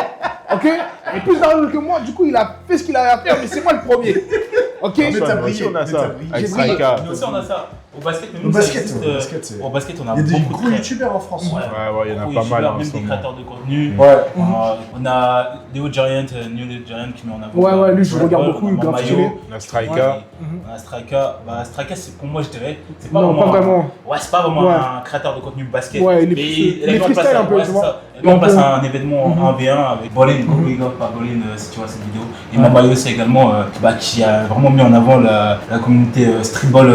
Ok? Il avait plus d'argent que moi, du coup il a fait ce qu'il avait à faire, mais c'est moi le premier. Ok? Mais t'as Nous brillé, aussi, on a mais ça. t'as brillé. Avec J'ai brillé. Strika. Nous aussi on a ça. Au basket, Au basket, c'est- au basket, on a Il y a des beaucoup gros de youtubeurs en France. Ouais. Ouais, il y en a Beaucoup pas de mal youtubeurs, en même ce des moment. créateurs de contenu. Ouais. On a Léo Giant, New Léo Giant qui met en avant. Ouais, lui je regarde beaucoup, on a grave Mayo, stylé. On a Strika. on a Strika. Bah, Strika, c'est pour moi, je dirais. C'est pas Non, vraiment. pas vraiment. Ouais, c'est pas vraiment Ouais. un créateur de contenu basket. Ouais, il est mais plus- il il est a mis en place freestyle un peu, ouais, tu c'est vois. ça. Il a mis en Un place peu. un événement 1v1 avec Bolin, big up à Bolin si tu vois cette vidéo. Et Mabayo aussi également, qui a vraiment mis en avant la communauté streetball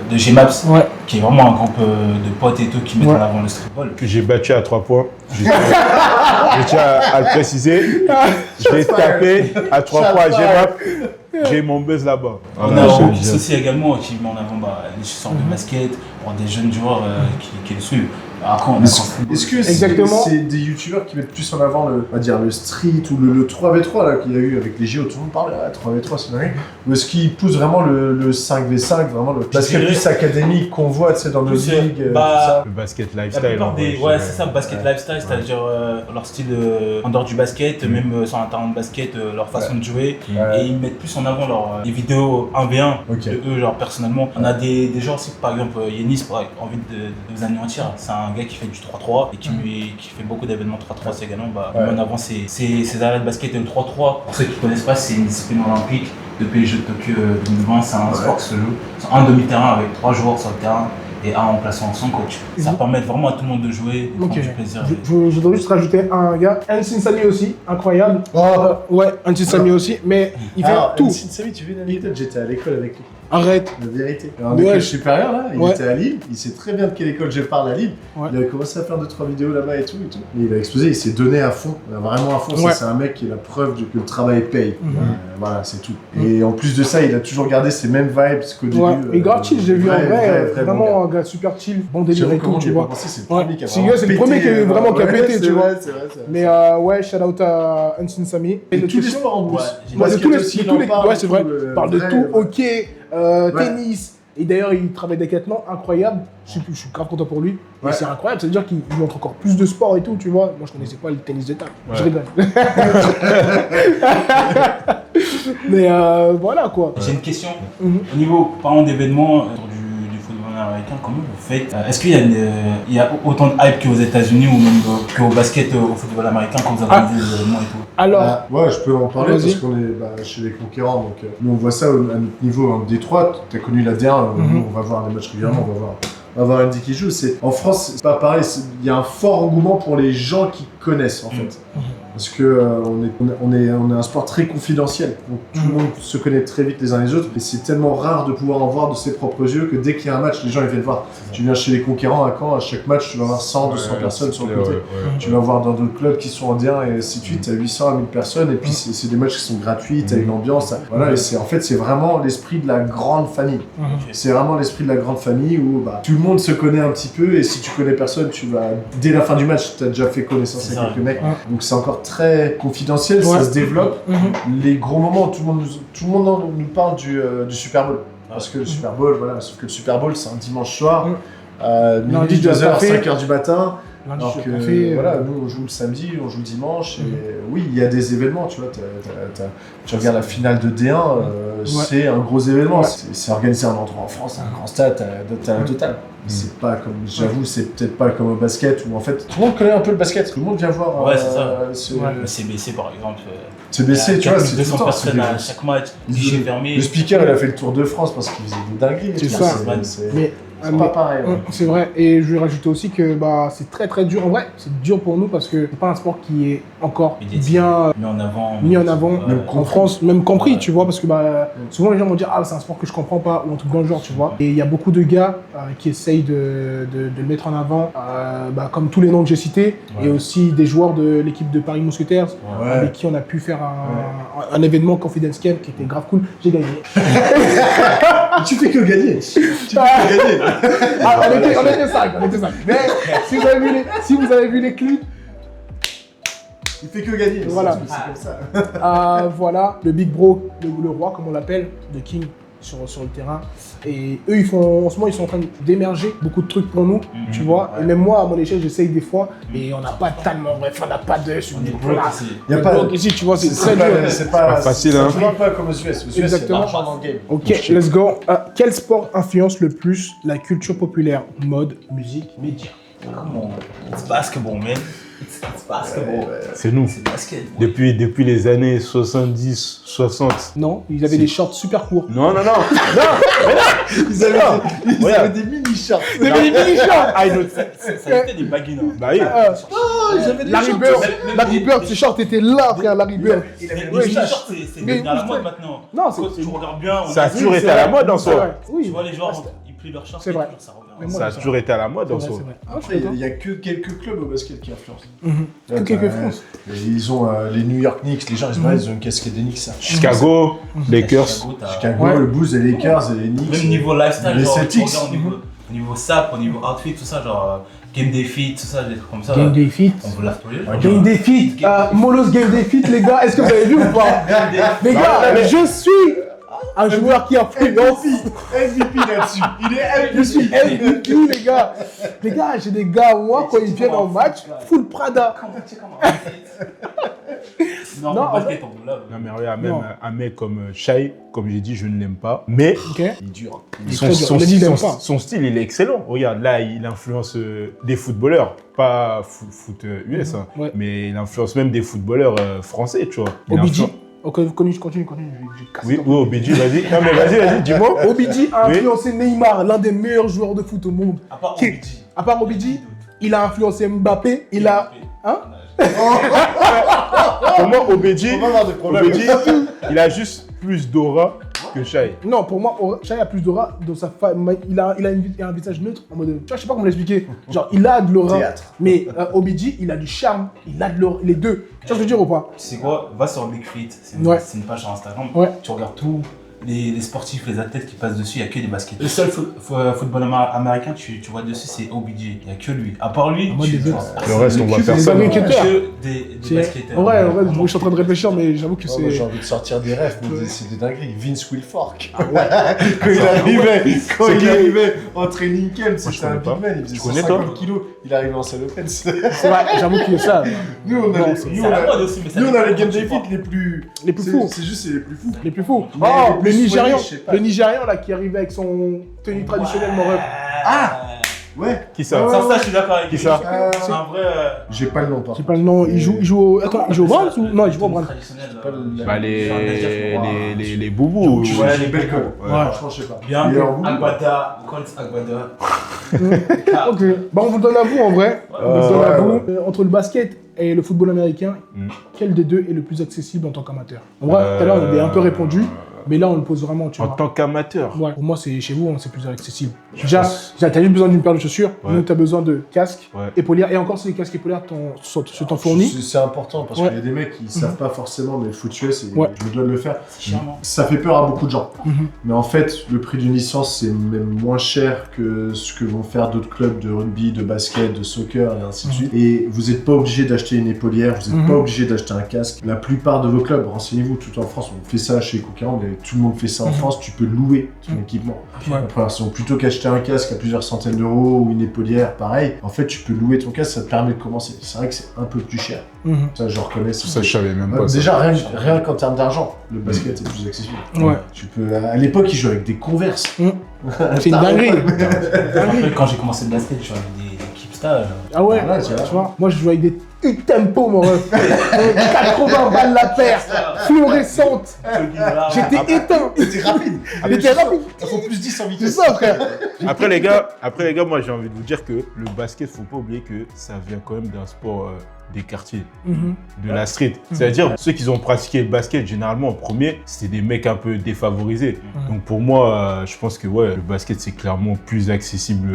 de Gmad Labs, Ouais. qui est vraiment un groupe de potes et tout qui mettent en avant le streetball. Que j'ai battu à 3 points. Je tiens à le préciser. J'ai tapé à 3 points à G-Map. J'ai mon buzz là-bas. On a Rokis aussi également qui met en avant les sortes de basket pour des jeunes joueurs qui le suivent. Est-ce que c'est des youtubeurs qui mettent plus en avant le street ou le 3v3 là qu'il y a eu avec les JO, tout le monde parle 3v3 c'est dingue, ou est-ce qu'ils poussent vraiment le 5v5, vraiment le basket plus académique qu'on voit dans nos ligues, tout ça. Le basket La lifestyle. plupart ouais, c'est ça, le basket lifestyle, c'est-à-dire leur style en dehors du basket, même sur un terrain de basket, leur façon de jouer, et ils mettent plus en avant les vidéos 1v1 de eux, genre personnellement. On a des gens aussi, par exemple Yenis, envie de vous anéantir, c'est un gars qui fait du 3-3 et qui fait beaucoup d'événements 3-3, c'est également met en avant ses arrêts de basket et le 3-3. Pour ceux qui ne connaissent pas, c'est une discipline olympique depuis les Jeux de Tokyo 2020, c'est un sport qui se joue sur un demi-terrain avec 3 joueurs sur le terrain et un remplaçant sans coach. Ça permet vraiment à tout le monde de jouer, de prendre du plaisir. Je voudrais juste rajouter un gars, Ensin Sami aussi, incroyable. Ouais, Ensin Sami aussi, mais il fait tout. Ensin Sami, tu veux une anecdote? J'étais à l'école avec lui. Arrête. La vérité. En école supérieure, là, il était à Lille, il sait très bien de quelle école je parle à Lille. Il a commencé à faire 2-3 vidéos là-bas et tout. Et il a explosé, il s'est donné à fond, vraiment à fond. Ça, c'est un mec qui est la preuve que le travail paye. Voilà, c'est tout. Et en plus de ça, il a toujours gardé ces mêmes vibes qu'au début. Et grave chill, j'ai vu en vrai, vraiment un gars super chill, bon délire et tout, tu vois. C'est le premier qui a c'est le premier qui a pété, tu vois. C'est vrai. Mais ouais, shout out à Ensin Sami. Et tous les sports en plus. Ouais, c'est vrai. Il parle de tout, hockey. Tennis, et d'ailleurs il travaille Decathlon, incroyable, je suis grave content pour lui, et c'est incroyable, ça veut dire qu'il montre encore plus de sport et tout, tu vois, moi je connaissais pas le tennis de table, je rigole. Mais voilà quoi. J'ai une question, au niveau, parlant d'événements du football américain, comment vous faites? Est-ce qu'il y a autant de hype qu'aux États-Unis ou même qu'au basket, au football américain quand vous organisez des événements et tout? Alors, ouais, je peux en parler parce qu'on est chez les conquérants, donc nous on voit ça à notre niveau en D3, tu as connu la D1, nous on va voir les matchs régulièrement, on va voir Andy qui joue. En France, c'est pas pareil, il y a un fort engouement pour les gens qui connaissent en fait. Parce que on est un sport très confidentiel, donc tout le monde se connaît très vite les uns les autres, et c'est tellement rare de pouvoir en voir de ses propres yeux que dès qu'il y a un match, les gens ils viennent voir. Tu viens chez les conquérants à Caen, à chaque match tu vas avoir 100, 200 personnes sur le côté. Tu vas voir dans d'autres clubs qui sont en D1 et ainsi de suite, tu as 800 à 1000 personnes, et puis c'est des matchs qui sont gratuits, tu as une ambiance. Voilà, et c'est vraiment l'esprit de la grande famille. C'est vraiment l'esprit de la grande famille où tout le monde se connaît un petit peu, et si tu connais personne, tu vas, dès la fin du match, tu as déjà fait connaissance avec quelques mecs. Donc c'est encore très confidentiel, ça se développe. Les gros moments, tout le monde nous parle du Super Bowl. Parce que le Super Bowl, voilà, sauf que le Super Bowl, c'est un dimanche soir, minuit, 2h, 5h du matin. Alors que voilà, nous on joue le samedi, on joue le dimanche, et oui, il y a des événements, tu vois, tu regardes la finale de D1, c'est un gros événement, c'est organisé un endroit en France, un grand stade, t'as la totale. C'est pas comme, j'avoue, c'est peut-être pas comme au basket où en fait tout le monde connaît un peu le basket, tout le monde vient voir. Ouais, c'est ça. Le CBC par exemple. CBC, tu vois, c'est 200 personnes à chaque match, guichet fermé. Le speaker, il a fait le tour de France parce qu'il faisait des dingueries. C'est ça. C'est pas pareil. C'est vrai, et je vais rajouter aussi que c'est très très dur. En vrai, c'est dur pour nous parce que c'est pas un sport qui est encore bien mis en avant en France, même compris, tu vois, parce que souvent les gens vont dire c'est un sport que je comprends pas ou un truc dans le genre, tu vois. Et il y a beaucoup de gars qui essayent de le mettre en avant, comme tous les noms que j'ai cités, et aussi des joueurs de l'équipe de Paris Mousquetaires avec qui on a pu faire un événement Confidence Camp qui était grave cool. J'ai gagné. Tu fais que gagner. On était 5. Mais si vous avez vu les clips, il fait que gagner. Voilà. C'est comme ça. Voilà, le big bro, le roi comme on l'appelle, de King sur le terrain. Et eux, en ce moment, ils sont en train d'émerger beaucoup de trucs pour nous, tu vois. Et même moi, à mon échelle, j'essaye des fois, et on n'a pas tellement, on n'a pas de sur des places. Il n'y a pas ici, tu vois, c'est très dur. C'est pas facile, hein. C'est pas comme aux US. Exactement. Dans le game. Ok, let's go. Quel sport influence le plus la culture populaire, mode, musique, médias? It's basketball, man. It's basketball. C'est nous. C'est basket. Depuis les années 70, 60. Non, ils avaient des shorts super courts. Non. Ils avaient des mini-shorts. Des mini-shorts. Ça a été des baguines. Bah oui. Larry Bird, ses shorts étaient là, frère, Larry Bird. Les mini-shorts, c'est devenu à la mode maintenant. Non, tu regardes bien. Ça a toujours été à la mode en soi. Tu vois les joueurs, ils plus leur chance, C'est vrai. ça revient. Mais moi, Ça a c'est toujours été à la mode en C'est vrai, soi. c'est vrai. Après, il n'y a que quelques clubs au basket qui influencent. Là, Que quelques t'as- France. Ils ont les New York Knicks, les gens ils ont une casquette des Knicks. Ça. Chicago, Lakers. Chicago, Ouais. le Bulls, les Lakers et les Knicks. Même niveau lifestyle, les genre, tu Celtics. regardes au niveau SAP, au niveau outfit, tout ça, genre game day fit, tout ça, des trucs comme ça. Game Day Fit. On vous lave tous les jours. Game Day Fit. Molos Game Day Fit, les gars. Est-ce que vous avez vu ou pas? Les gars, je suis un joueur qui influence. MVP là-dessus. Il est Je suis MVP, les gars. Les gars, j'ai des gars, moi, quand ils viennent en match, full Prada. Non, Non, au basket, on vous lave. Non mais regarde, même Non. un mec comme Shai, comme j'ai dit, je ne l'aime pas. Mais Ok. Il est dur. Il est très dur. Il a dit, il aime pas. son style, il est excellent. Regarde, là, il influence des footballeurs, pas foot US, hein, Ouais. mais il influence même des footballeurs français, tu vois. Il OBJ. influence- Ok, continue. J'ai cassé Oui, ton- oui, OBJ, vas-y. Non mais vas-y, dis-moi. OBJ a Oui. influencé Neymar, l'un des meilleurs joueurs de foot au monde. À part Qui- OBJ. À part OBJ, il a influencé Mbappé, il a... Hein? Pour moi, OBJ, On va avoir des problèmes. il a juste plus d'aura que Shai. Non, pour moi, Shai a plus d'aura dans sa femme. Il a un visage neutre en mode. Tu vois, je sais pas comment l'expliquer. Genre, il a de l'aura. Théâtre. Mais OBJ, il a du charme. Il a de l'aura. Les deux. Tu vois ce que je veux dire ou pas? Tu sais quoi? Va sur Big Feet, c'est Ouais. une page sur Instagram. Ouais. Tu regardes tous les sportifs, les athlètes qui passent dessus, il n'y a que des baskets. Le seul football américain, tu vois dessus, c'est OBJ. Il n'y a que lui. À part lui, Moi, tu les vois autres. Le reste, on voit C'est personne. des hein. basketteurs. que des basketteurs. Ouais, moi, je suis en train de réfléchir, mais j'avoue que Oh, moi, j'ai c'est. envie de sortir des rêves, mais c'est des dingueries. Vince Wilfork. Quand il arrivait en training camp, je c'était un connais pas. big man, il faisait Tu connais, toi 150 kilos. Il arrivait en salle open. C'est vrai, j'avoue qu'il y a ça. Nous, on a Non, les- c'est- nous, C'est on à a- la mode aussi, mais ça nous, on a dépend les game comment day tu fit Les plus c'est- fous. C'est juste, c'est les plus fous. Les plus fous. Mais Oh, les le plus Nigérian. soignés, je sais pas. Le Nigérian, là, qui arrivait avec son tenue traditionnelle, mon ref. Ah Ouais. Qui ça Sans ça, je suis d'accord avec Qui lui. ça C'est un vrai. J'ai pas le nom, par J'ai pas le nom. Il joue au. Attends, il joue au Browns ou. Non, il joue au Browns. Traditionnel. Pas le- Bah les boubous. Tu Ouais, fais les des belles belles cols. Ouais. Franchement, je sais pas. Bien, Il est en bout. Agbada, Colts Agbada. Ok. Bah, on vous le donne à vous en vrai. On vous le donne à ouais, vous. Entre le basket et le football américain, Mm. quel des deux est le plus accessible en tant qu'amateur? En vrai, tout à l'heure, on avait un peu répondu, mais là, on le pose vraiment, tu En vois. tant qu'amateur. Ouais, pour moi, c'est chez vous, hein, c'est plus accessible. Déjà, t'as juste besoin d'une paire de chaussures, Ouais. nous, t'as besoin de casques, Ouais. épaulières, et encore, si les casques épaulières se t'en fournit. C'est important parce Ouais. qu'il y a des mecs qui savent pas forcément, mais le foot US, et Ouais. je me dois de le faire. C'est chiant, non? Ça fait peur à beaucoup de gens. Mhm. Mais en fait, le prix d'une licence, c'est même moins cher que ce que vont faire d'autres clubs de rugby, de basket, de soccer et ainsi de suite. Et vous n'êtes pas obligé d'acheter une épaulière, vous n'êtes Mhm. pas obligé d'acheter un casque. La plupart de vos clubs, renseignez-vous, tout en France, on fait ça chez Conquérant, mais tout le monde fait ça en Mhm. France, tu peux louer ton Mhm. équipement. Ouais. Après, plutôt qu'acheter un casque à plusieurs centaines d'euros ou une épaulière, pareil, en fait, tu peux louer ton casque, ça te permet de commencer. C'est vrai que c'est un peu plus cher. Mhm. Ça, je reconnais. Ça, je savais même pas. ça. Déjà, rien qu'en termes d'argent, le basket est plus accessible. Ouais. Tu peux, à l'époque, ils jouaient avec des Converse. C'est une dinguerie. Après, quand j'ai commencé le basket, je suis avec des Keepstar. Ah ouais, Voilà, tu vois. tu vois, moi, je joue avec des tempo, mon ref. 80 balles la paire, fluorescente. J'étais éteint. C'était rapide. J'étais rapide. Ça faut plus 10 en C'est vitesse. ça, frère. Après les gars, moi j'ai envie de vous dire que le basket, faut pas oublier que ça vient quand même d'un sport des quartiers, Mhm. de la street. C'est-à-dire ceux qui ont pratiqué le basket généralement en premier, c'était des mecs un peu défavorisés. Mhm. Donc pour moi, je pense que ouais, le basket c'est clairement plus accessible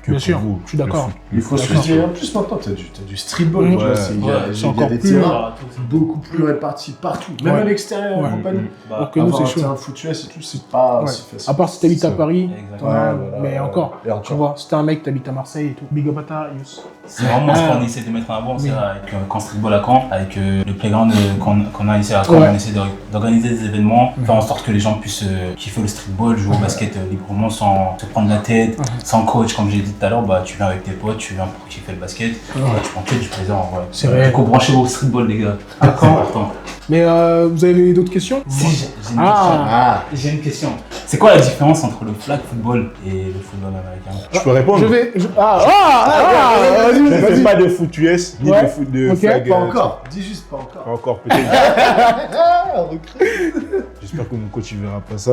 que bien pour sûr, vous. je suis d'accord. Le foot. Il faut se D'accord. dire, en plus maintenant, t'as du streetball. Mhm. tu vois, Ouais. il y a C'est encore des plus terrains beaucoup plus répartis partout, même Ouais. à l'extérieur Ouais. et compagnie. Alors que nous, Avoir c'est un chaud. terrain de foot US et tout, c'est pas Ouais. si facile. À part si t'habites à Ça. Paris, Exactement. t'en as, Ouais, voilà, mais ouais. encore. Et encore. Tu vois, si t'es un mec, t'habites à Marseille et tout. Big up à ta, Yous. C'est vraiment ce qu'on essaie de mettre en avant, c'est Oui. avec quand Streetball à Caen, avec le playground qu'on a ici à Caen, Ouais. on essaie d'organiser des événements, faire en sorte que les gens puissent kiffer le streetball, jouer au basket librement sans se prendre la tête, sans coach, comme j'ai dit tout à l'heure, bah tu viens avec tes potes, tu viens pour kiffer le basket, tu prends que du plaisir en vrai. C'est réel. Du coup, branchez-vous au streetball les gars, À c'est Caen. important. Mais vous avez d'autres questions? Si, j'ai une Ah. question. J'ai une question. C'est quoi la différence entre le flag football et le football américain? Je peux répondre. Je vais. Vas-y, Je ne fais vas-y. pas de foot US ni Ouais. de foot de Ok. flag. Pas encore. Dis juste pas encore. Pas encore peut-être. Ah, recrue. J'espère que mon coach il verra pas ça.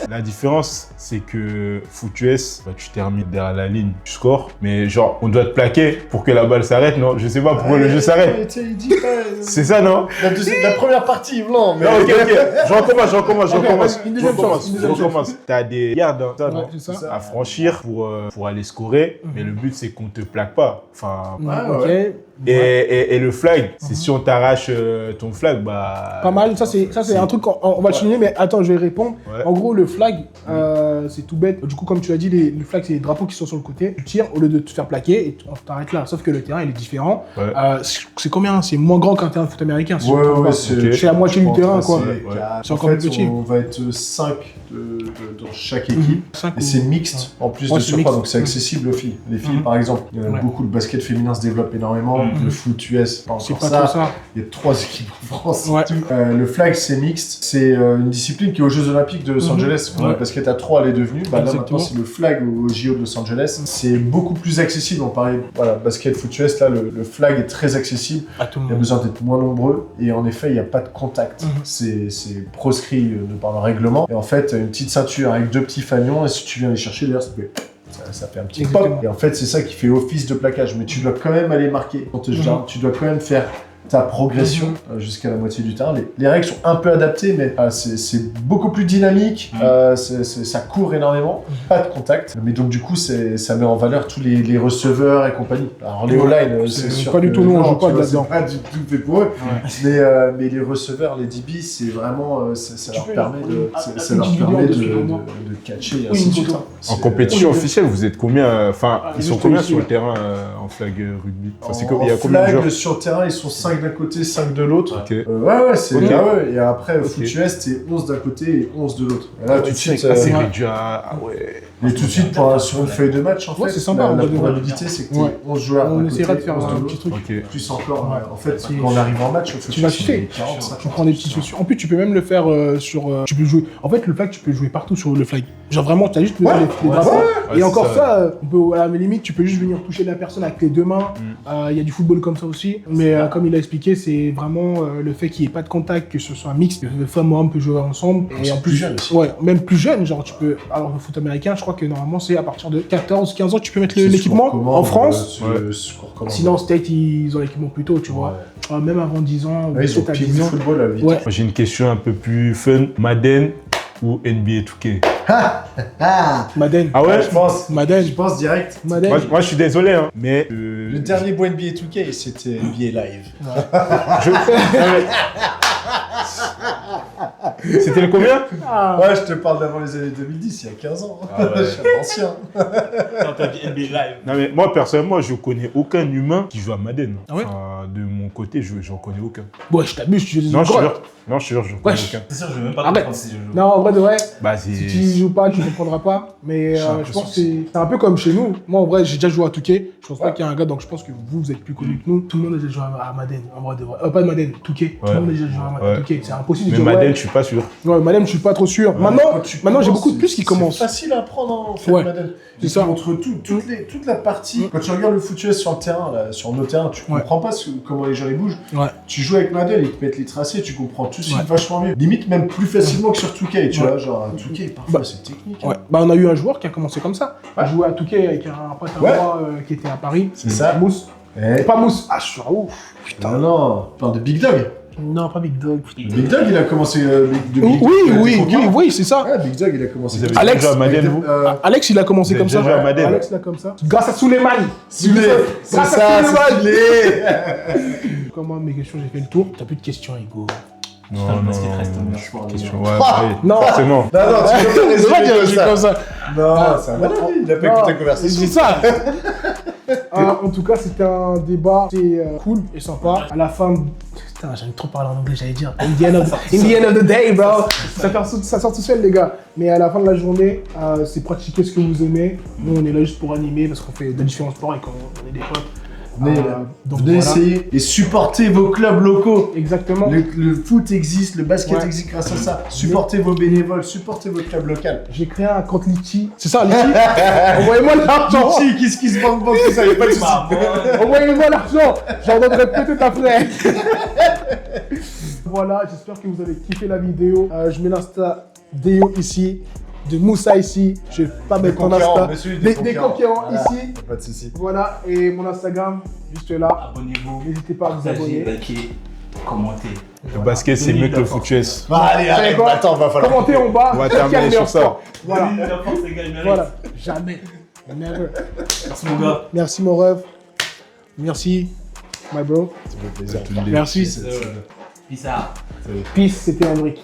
La différence, c'est que foot US, bah, tu termines derrière la ligne, tu scores, mais genre, on doit te plaquer pour que la balle s'arrête, non? Je sais pas pourquoi le jeu s'arrête. Il dit pas. C'est ça, non? La première partie, non, mais. Non, ok. J'en commence. Une deuxième chance. T'as des yards, hein, ça, Ouais, non? c'est ça. À franchir pour aller scorer, mais le but, c'est qu'on te plaque pas. Enfin, Ok. et le flag, c'est si on t'arrache ton flag, bah... Pas mal, ça c'est un truc, on va le souligner, mais attends, je vais répondre. Ouais. En gros, le flag, c'est tout bête. Du coup, comme tu l'as dit, le flag, c'est les drapeaux qui sont sur le côté. Tu tires au lieu de te faire plaquer et on t'arrête là. Sauf que le terrain, il est différent. Ouais. C'est combien? C'est moins grand qu'un terrain de foot américain. Si je me trompe Ouais, pas. c'est la moitié du terrain, quoi. C'est C'est encore plus petit. On va être 5 dans chaque équipe. 5 Et c'est mixte en plus Ouais, de c'est surcroît, mixte. donc c'est accessible aux filles. Les filles, par exemple, beaucoup le basket féminin se développe énormément. Le foot US, pas C'est encore pas trop ça. ça. Il y a 3 équipes en France. Ouais. Le flag, c'est mixte. C'est une discipline qui est aux Jeux Olympiques de Los Angeles. Ouais. Le basket à 3, elle est devenue. Là, Exactement. maintenant, c'est le flag aux JO de Los Angeles. C'est beaucoup plus accessible. On parlait, basket, foot US. Là, le flag est très accessible. À tout le Il y a monde. besoin d'être moins nombreux. Et en effet, il n'y a pas de contact. C'est proscrit de par le règlement. Et en fait, une petite ceinture avec 2 petits fanions. Et si tu viens les chercher, d'ailleurs, ça fait un petit Exactement. pop. Et en fait, c'est ça qui fait office de plaquage. Mais tu dois quand même aller marquer quand tu dois quand même faire ta progression jusqu'à la moitié du terrain. Les règles sont un peu adaptées, mais c'est beaucoup plus dynamique. Ça court énormément. Pas de contact. Mais donc, du coup, ça met en valeur tous les receveurs et compagnie. Alors, les O-line, c'est sûr. pas du tout, nous, on joue pas là-dedans. C'est pas du tout fait pour eux. Mais les receveurs, les DB, c'est vraiment. Ça leur permet de catcher et ainsi de suite. En compétition officielle, vous êtes combien? Enfin, ils sont combien sur le terrain en flag rugby? Enfin, il y a combien de joueurs? Sur le terrain, ils sont 5 d'un côté, 5 de l'autre. Ok. C'est Ok. Et après, au foot US, c'est 11 d'un côté et 11 de l'autre. Et là, tout de suite, C'est réduit à... Ah ouais. et tout de suite, sur une feuille de match, en fait, c'est sympa, on la va devoir probabilité, c'est que tu Ouais. 11 joueurs. On d'un essaiera de côté, faire 11 un de petit l'autre. truc. Plus encore, Ouais. en fait, C'est- quand on arrive en match, au foot Tu vas US, chuter. c'est 40, Tu prends des petites chaussures. En plus, tu peux même le faire sur. Tu peux jouer. En fait, le flag, tu peux jouer partout sur le flag. Genre vraiment, tu as juste besoin des drapeaux. Ouais, Et encore c'est ça, on peut, à la limite, tu peux juste venir toucher la personne avec les 2 mains. Il y a du football comme ça aussi. Mais comme il a expliqué, c'est vraiment le fait qu'il n'y ait pas de contact, que ce soit mixte, que femmes et hommes peuvent jouer ensemble. Ils Et sont en plus plus, jeunes aussi. ouais, même plus jeune, genre tu peux. Alors le foot américain, je crois que normalement c'est à partir de 14-15 ans, tu peux mettre l'équipement en France. Sinon, en State, ils ont l'équipement plus tôt, tu vois. Même avant 10 ans, Ils ont peut-être à pigé 10 le ans. football à 8 Ouais. Moi, j'ai une question un peu plus fun. Madden ou NBA 2K? Madden. Ah ouais? Madden. Je pense direct. Madden. Moi, je suis désolé, hein, mais... Le dernier beau NBA 2K, c'était NBA Live. C'était le combien? Ouais, je te parle d'avant les années 2010, il y a 15 ans. Je suis un ancien. Non, mais moi, personnellement, je connais aucun humain qui joue à Madden. Ah ouais? Enfin, de mon côté, j'en connais aucun. Ouais, je t'abuse, tu fais des Non, je suis grottes. sûr. Non, je suis sûr, j'en connais Wesh. aucun. C'est sûr, je veux même pas Arrête. comprendre si je joue. Non, en vrai de vrai, Bah, si tu joues pas, tu comprendras pas. Mais je pense que c'est un peu comme chez nous. Moi, en vrai, j'ai déjà joué à Touquet. Je pense pas qu'il y a un gars, donc je pense que vous êtes plus connu que nous. Tout le monde a déjà joué à Madden, en vrai de vrai. Pas de Madden, Touquet. Tout le monde a déjà joué à Madden, Ouais. Touquet. C'est impossible de Mais dire Madden, ouais. je suis pas sûr. Ouais, Madden, je suis pas trop sûr. Maintenant, j'ai beaucoup de plus qui commencent. C'est facile à apprendre en fait, Ouais. Madden. C'est Il ça. te montre toute la partie. Quand tu regardes le foot US sur le terrain, là, sur nos terrains, tu comprends pas comment les gens ils bougent. Ouais. Tu joues avec Madden, ils te mettent les tracés, tu comprends tout de suite Ouais. vachement mieux. Limite même plus facilement que sur 2K, tu vois. Genre, 2K, parfois Bah, c'est technique. Ouais. Bah, on a eu un joueur qui a commencé comme ça. Il jouait à Touquet avec un pote à moi qui était à Paris. C'est ça. Mousse. Eh, Pas Mousse. Ah, je suis ouf. Putain. non, on parle de Big Dog. Non, pas Big Dog. Big Dog, il a commencé. Oui, c'est ça. Ouais, Big Dog, il a commencé. Vous avez Alex. déjà joué à Madden, vous? Alex, il a commencé Vous comme avez ça. déjà joué à Madden? Alex, il a comme ça. Grâce à Souleymane. Soulé. C'est Grâce à ça, Souleymane. c'est Soulé. Comme moi, mes questions, j'ai fait le tour. T'as plus de questions, Hugo. Non, Putain, le non, basket reste non, ouvert. je suis question. Ouais, oui, Non. forcément. Non, tu peux pas C'est résumer pas dire comme ça. comme ça. Non, Ah, c'est un malade, il a pas Non, écouté la conversation. C'est ça. En tout cas, c'était un débat cool et sympa. À la fin, putain, j'aime trop parler en anglais, j'allais dire. In the end of the day, bro. Ça sort tout seul, les gars. Mais à la fin de la journée, c'est pratiquer ce que vous aimez. Nous, on est là juste pour animer parce qu'on fait de différents sports et qu'on est des potes. Venez Donc venez voilà. essayer et supportez vos clubs locaux. Exactement. Le foot existe, le basket Ouais. existe grâce à ça. Supportez vos bénévoles, supportez vos clubs locaux. J'ai créé un compte Litchi. C'est ça, Litchi. Envoyez-moi de l'argent. Qui se banque, tout ça, y a pas de soucis. Envoyez-moi l'argent. J'en donnerai peut-être après. Voilà, j'espère que vous avez kiffé la vidéo. Je mets l'Insta Déo ici. de Moussa ici. Je vais pas mettre ton concurrents, Insta. monsieur, Des concurrents Voilà, ici. Pas de soucis. Voilà, et mon Instagram, juste là. Abonnez-vous. N'hésitez pas à vous Partagez, abonner. likez, commentez. Le basket, c'est mieux que le foot chess. Allez, Savez quoi attends, va falloir. Commentez en bas. On va quel est le terminer meilleur sur ça. sport. Voilà. La force, les gars, il mérite. Voilà. Jamais. Never. Merci mon gars. Merci mon rêve. Merci, my bro. Ça fait plaisir. Merci. Peace out. Peace, c'était Henrik.